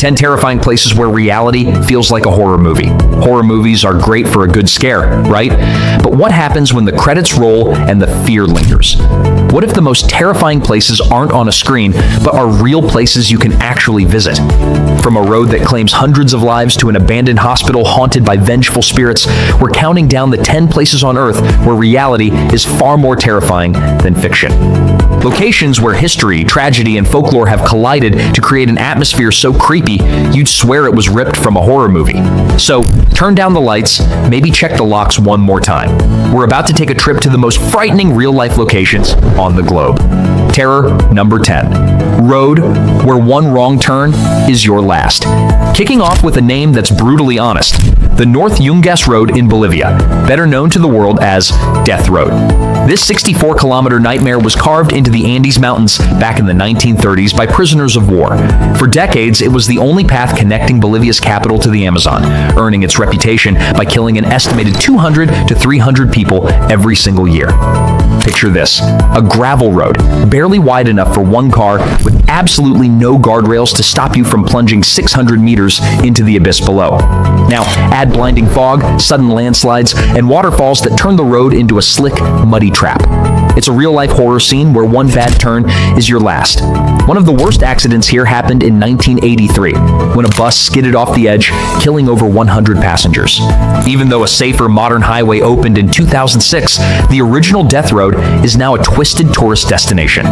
10 terrifying places where reality feels like a horror movie. Horror movies are great for a good scare, right? But what happens when the credits roll and the fear lingers? What if the most terrifying places aren't on a screen, but are real places you can actually visit? From a road that claims hundreds of lives to an abandoned hospital haunted by vengeful spirits, we're counting down the 10 places on Earth where reality is far more terrifying than fiction. Locations where history, tragedy, and folklore have collided to create an atmosphere so creepy, you'd swear it was ripped from a horror movie. So, turn down the lights, maybe check the locks one more time. We're about to take a trip to the most frightening real-life locations on the globe. Terror number 10. Road where one wrong turn is your last. Kicking off with a name that's brutally honest. The North Yungas Road in Bolivia, better known to the world as Death Road. This 64-kilometer nightmare was carved into the Andes Mountains back in the 1930s by prisoners of war. For decades, it was the only path connecting Bolivia's capital to the Amazon, earning its reputation by killing an estimated 200 to 300 people every single year. Picture this, a gravel road, barely wide enough for one car, with absolutely no guardrails to stop you from plunging 600 meters into the abyss below. Now, add blinding fog, sudden landslides, and waterfalls that turn the road into a slick, muddy trap. It's a real-life horror scene where one bad turn is your last. One of the worst accidents here happened in 1983, when a bus skidded off the edge, killing over 100 passengers. Even though a safer, modern highway opened in 2006, the original Death Road is now a twisted tourist destination.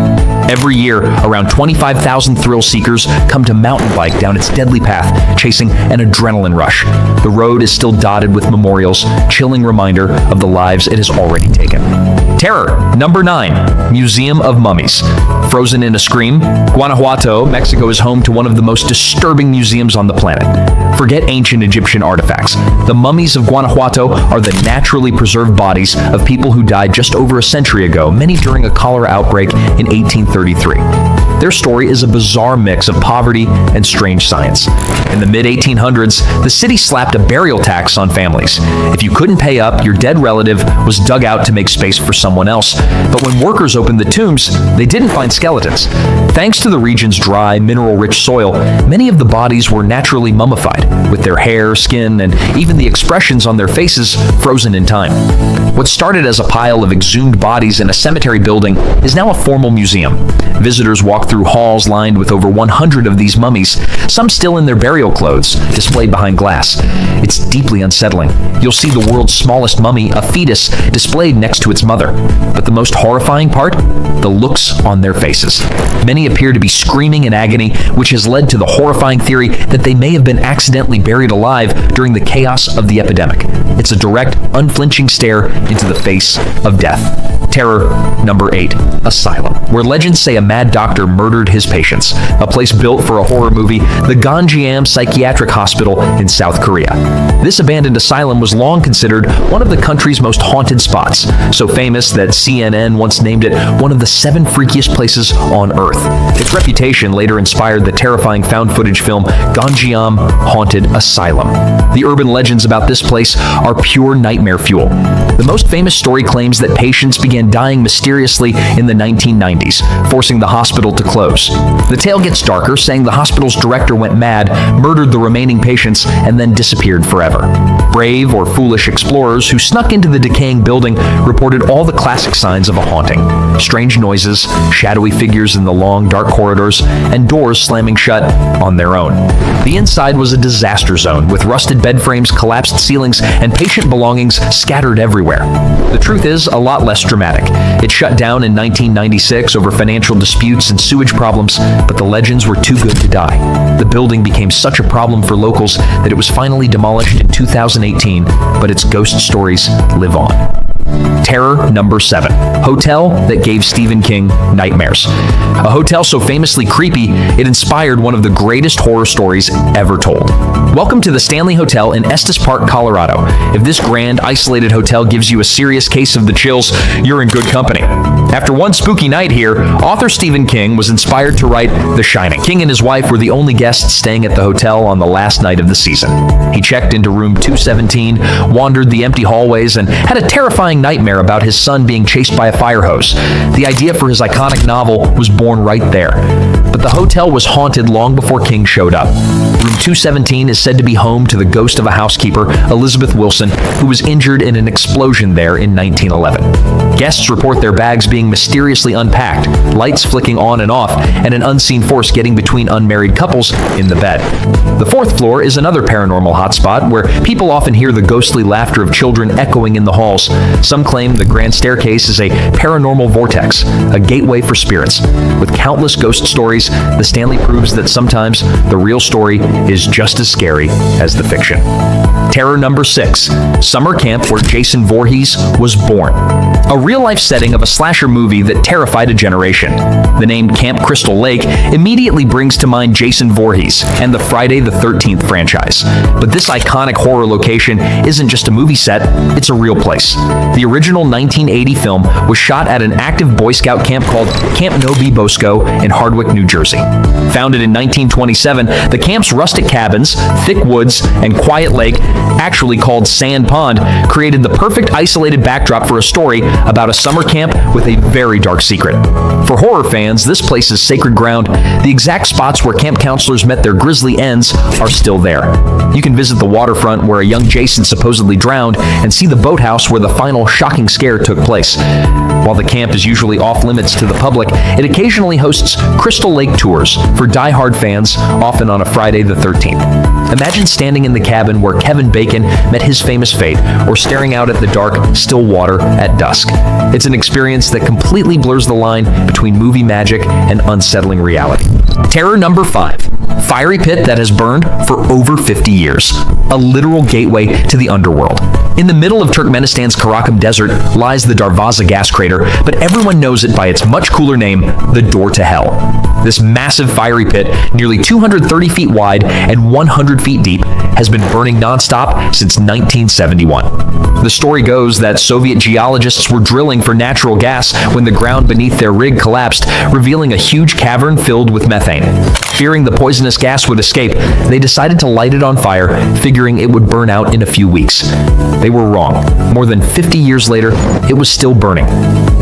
Every year, around 25,000 thrill seekers come to mountain bike down its deadly path, chasing an adrenaline rush. The road is still dotted with memorials, chilling reminder of the lives it has already taken. Terror number 9. Museum of Mummies. Frozen in a scream, Guanajuato, Mexico is home to one of the most disturbing museums on the planet. Forget ancient Egyptian artifacts. The mummies of Guanajuato are the naturally preserved bodies of people who died just over a century ago, many during a cholera outbreak in 1833. Their story is a bizarre mix of poverty and strange science. In the mid-1800s, the city slapped a burial tax on families. If you couldn't pay up, your dead relative was dug out to make space for someone else. But when workers opened the tombs, they didn't find skeletons. Thanks to the region's dry, mineral-rich soil, many of the bodies were naturally mummified, with their hair, skin, and even the expressions on their faces frozen in time. What started as a pile of exhumed bodies in a cemetery building is now a formal museum. Visitors walk through halls lined with over 100 of these mummies, some still in their burial clothes, displayed behind glass. It's deeply unsettling. You'll see the world's smallest mummy, a fetus, displayed next to its mother. But the most horrifying part? The looks on their faces. Many appear to be screaming in agony, which has led to the horrifying theory that they may have been accidentally buried alive during the chaos of the epidemic. It's a direct, unflinching stare into the face of death. Terror number 8. Asylum, where legends say a mad doctor murdered his patients. A place built for a horror movie, the Ganjiam Psychiatric Hospital in South Korea. This abandoned asylum was long considered one of the country's most haunted spots, so famous that CNN once named it one of the 7 freakiest places on Earth. Its reputation later inspired the terrifying found-footage film Ganjiam Haunted Asylum. The urban legends about this place are pure nightmare fuel. The most famous story claims that patients began dying mysteriously in the 1990s, forcing the hospital to close. The tale gets darker, saying the hospital's director went mad, murdered the remaining patients, and then disappeared forever. Brave or foolish explorers who snuck into the decaying building reported all the classic signs of a haunting. Strange noises, shadowy figures in the long, dark corridors, and doors slamming shut on their own. The inside was a disaster zone, with rusted bed frames, collapsed ceilings, and patient belongings scattered everywhere. The truth is a lot less dramatic. It shut down in 1996 over financial disputes and sewage problems, but the legends were too good to die. The building became such a problem for locals that it was finally demolished in 2018, but its ghost stories live on. Terror number 7. Hotel that gave Stephen King nightmares. A hotel so famously creepy, it inspired one of the greatest horror stories ever told. Welcome to the Stanley Hotel in Estes Park, Colorado. If this grand, isolated hotel gives you a serious case of the chills, you're in good company. After one spooky night here, author Stephen King was inspired to write The Shining. King and his wife were the only guests staying at the hotel on the last night of the season. He checked into room 217, wandered the empty hallways, and had a terrifying nightmare about his son being chased by a fire hose. The idea for his iconic novel was born right there. But the hotel was haunted long before King showed up. Room 217 is said to be home to the ghost of a housekeeper, Elizabeth Wilson, who was injured in an explosion there in 1911. Guests report their bags being mysteriously unpacked, lights flicking on and off, and an unseen force getting between unmarried couples in the bed. The fourth floor is another paranormal hotspot where people often hear the ghostly laughter of children echoing in the halls. Some claim the grand staircase is a paranormal vortex, a gateway for spirits. With countless ghost stories, the Stanley proves that sometimes the real story is just as scary as the fiction. Terror number 6, summer camp where Jason Voorhees was born. A real-life setting of a slasher movie that terrified a generation. The name Camp Crystal Lake immediately brings to mind Jason Voorhees and the Friday the 13th franchise. But this iconic horror location isn't just a movie set, it's a real place. The original 1980 film was shot at an active Boy Scout camp called Camp Novi Bosco in Hardwick, New Jersey. Founded in 1927, the camp's rustic cabins, thick woods, and quiet lake, actually called Sand Pond, created the perfect isolated backdrop for a story about a summer camp with a very dark secret. For horror fans, this place is sacred ground. The exact spots where camp counselors met their grisly ends are still there. You can visit the waterfront where a young Jason supposedly drowned and see the boathouse where the final shocking scare took place. While the camp is usually off limits to the public, it occasionally hosts Crystal Lake tours for die-hard fans, often on a Friday the 13th. Imagine standing in the cabin where Kevin Bacon met his famous fate, or staring out at the dark, still water at dusk. It's an experience that completely blurs the line between movie magic and unsettling reality. Terror number 5, fiery pit that has burned for over 50 years. A literal gateway to the underworld. In the middle of Turkmenistan's Karakum Desert lies the Darvaza gas crater, but everyone knows it by its much cooler name, the Door to Hell. This massive fiery pit, nearly 230 feet wide and 100 feet deep, has been burning nonstop since 1971. The story goes that Soviet geologists were drilling for natural gas when the ground beneath their rig collapsed, revealing a huge cavern filled with methane. Fearing the poisonous gas would escape, they decided to light it on fire, figuring it would burn out in a few weeks. They were wrong. More than 50 years later, it was still burning.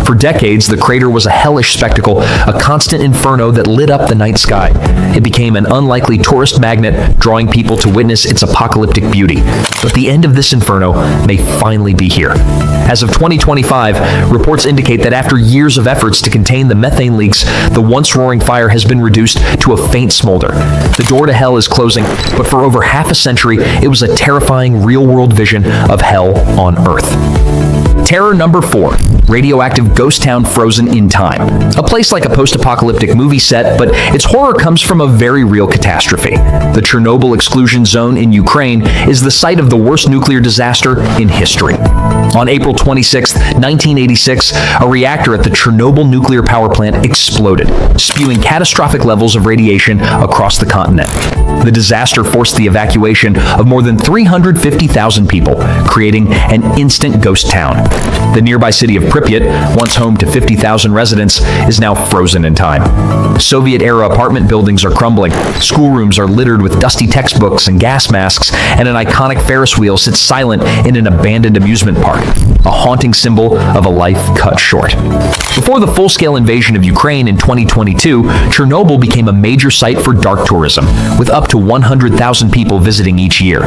For decades, the crater was a hellish spectacle, a constant inferno that lit up the night sky. It became an unlikely tourist magnet, drawing people to witness its apocalyptic beauty. But the end of this inferno may finally be here. As of 2025, reports indicate that after years of efforts to contain the methane leaks, the once roaring fire has been reduced to a faint smolder. The door to hell is closing, but for over half a century, it was a terrifying real-world vision of hell on Earth. Terror number 4, radioactive ghost town frozen in time. A place like a post-apocalyptic movie set, but its horror comes from a very real catastrophe. The Chernobyl exclusion zone in Ukraine is the site of the worst nuclear disaster in history. On April 26, 1986, a reactor at the Chernobyl nuclear power plant exploded, spewing catastrophic levels of radiation across the continent. The disaster forced the evacuation of more than 350,000 people, creating an instant ghost town. The nearby city of Pripyat, once home to 50,000 residents, is now frozen in time. Soviet-era apartment buildings are crumbling, schoolrooms are littered with dusty textbooks and gas masks, and an iconic Ferris wheel sits silent in an abandoned amusement park, a haunting symbol of a life cut short. Before the full-scale invasion of Ukraine in 2022, Chernobyl became a major site for dark tourism, with up to 100,000 people visiting each year.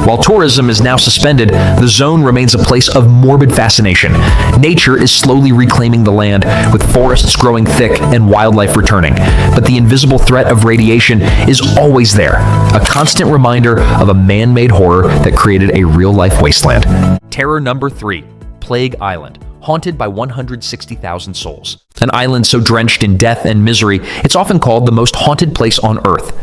While tourism is now suspended, the zone remains a place of morbid fascination. Nature is slowly reclaiming the land, with forests growing thick and wildlife returning. But the invisible threat of radiation is always there, a constant reminder of a man-made horror that created a real-life wasteland. Terror number 3, Plague Island, haunted by 160,000 souls. An island so drenched in death and misery, it's often called the most haunted place on Earth.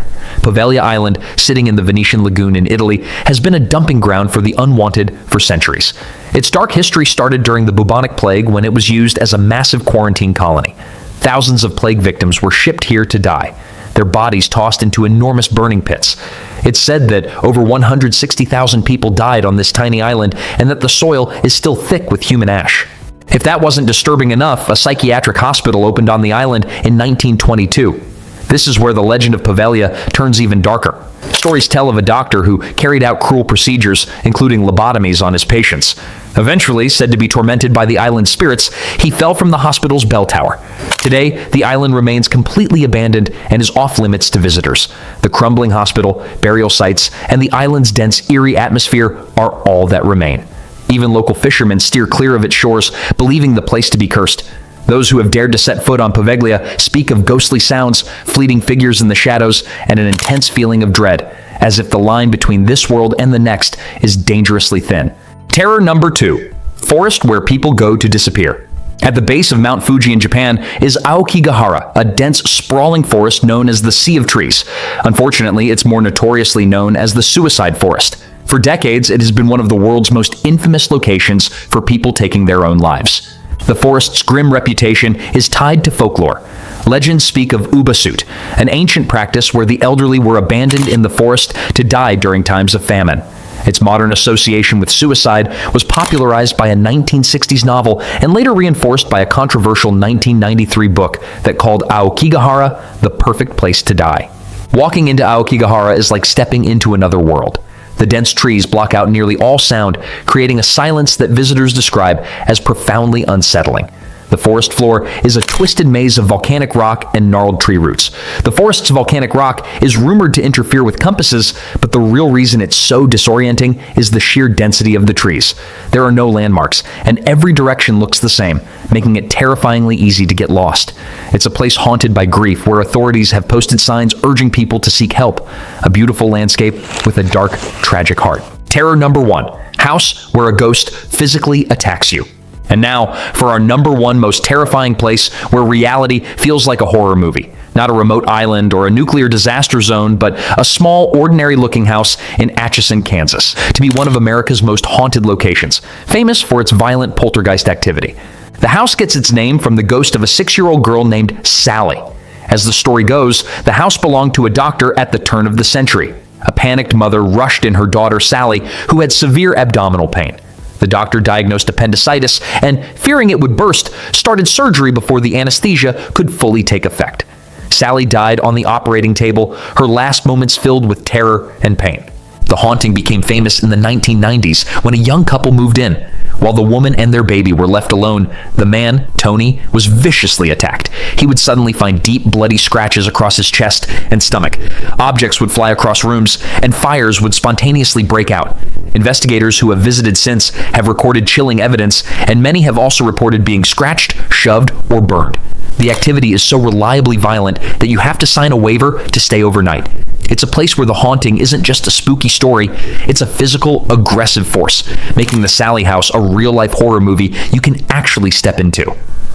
Poveglia Island, sitting in the Venetian lagoon in Italy, has been a dumping ground for the unwanted for centuries. Its dark history started during the bubonic plague when it was used as a massive quarantine colony. Thousands of plague victims were shipped here to die, their bodies tossed into enormous burning pits. It's said that over 160,000 people died on this tiny island and that the soil is still thick with human ash. If that wasn't disturbing enough, a psychiatric hospital opened on the island in 1922. This is where the legend of Poveglia turns even darker. Stories tell of a doctor who carried out cruel procedures, including lobotomies, on his patients. Eventually, said to be tormented by the island's spirits, he fell from the hospital's bell tower. Today, the island remains completely abandoned and is off-limits to visitors. The crumbling hospital, burial sites, and the island's dense, eerie atmosphere are all that remain. Even local fishermen steer clear of its shores, believing the place to be cursed. Those who have dared to set foot on Poveglia speak of ghostly sounds, fleeting figures in the shadows, and an intense feeling of dread, as if the line between this world and the next is dangerously thin. Terror number 2. Forest where people go to disappear. At the base of Mount Fuji in Japan is Aokigahara, a dense, sprawling forest known as the Sea of Trees. Unfortunately, it's more notoriously known as the Suicide Forest. For decades, it has been one of the world's most infamous locations for people taking their own lives. The forest's grim reputation is tied to folklore. Legends speak of ubasut, an ancient practice where the elderly were abandoned in the forest to die during times of famine. Its modern association with suicide was popularized by a 1960s novel and later reinforced by a controversial 1993 book that called Aokigahara the perfect place to die. Walking into Aokigahara is like stepping into another world. The dense trees block out nearly all sound, creating a silence that visitors describe as profoundly unsettling. The forest floor is a twisted maze of volcanic rock and gnarled tree roots. The forest's volcanic rock is rumored to interfere with compasses, but the real reason it's so disorienting is the sheer density of the trees. There are no landmarks, and every direction looks the same, making it terrifyingly easy to get lost. It's a place haunted by grief, where authorities have posted signs urging people to seek help. A beautiful landscape with a dark, tragic heart. Terror number 1. House where a ghost physically attacks you. And now, for our number 1 most terrifying place where reality feels like a horror movie. Not a remote island or a nuclear disaster zone, but a small, ordinary-looking house in Atchison, Kansas, to be one of America's most haunted locations, famous for its violent poltergeist activity. The house gets its name from the ghost of a 6-year-old girl named Sally. As the story goes, the house belonged to a doctor at the turn of the century. A panicked mother rushed in her daughter Sally, who had severe abdominal pain. The doctor diagnosed appendicitis and, fearing it would burst, started surgery before the anesthesia could fully take effect. Sally died on the operating table, her last moments filled with terror and pain. The haunting became famous in the 1990s when a young couple moved in. While the woman and their baby were left alone, the man, Tony, was viciously attacked. He would suddenly find deep, bloody scratches across his chest and stomach. Objects would fly across rooms, and fires would spontaneously break out. Investigators who have visited since have recorded chilling evidence, and many have also reported being scratched, shoved, or burned. The activity is so reliably violent that you have to sign a waiver to stay overnight. It's a place where the haunting isn't just a spooky story, it's a physical, aggressive force, making the Sally House a real-life horror movie you can actually step into.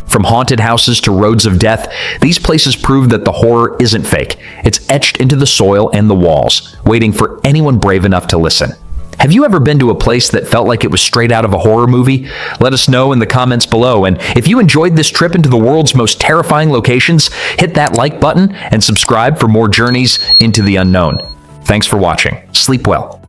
From haunted houses to roads of death, these places prove that the horror isn't fake. It's etched into the soil and the walls, waiting for anyone brave enough to listen. Have you ever been to a place that felt like it was straight out of a horror movie? Let us know in the comments below, and if you enjoyed this trip into the world's most terrifying locations, hit that like button and subscribe for more journeys into the unknown. Thanks for watching. Sleep well.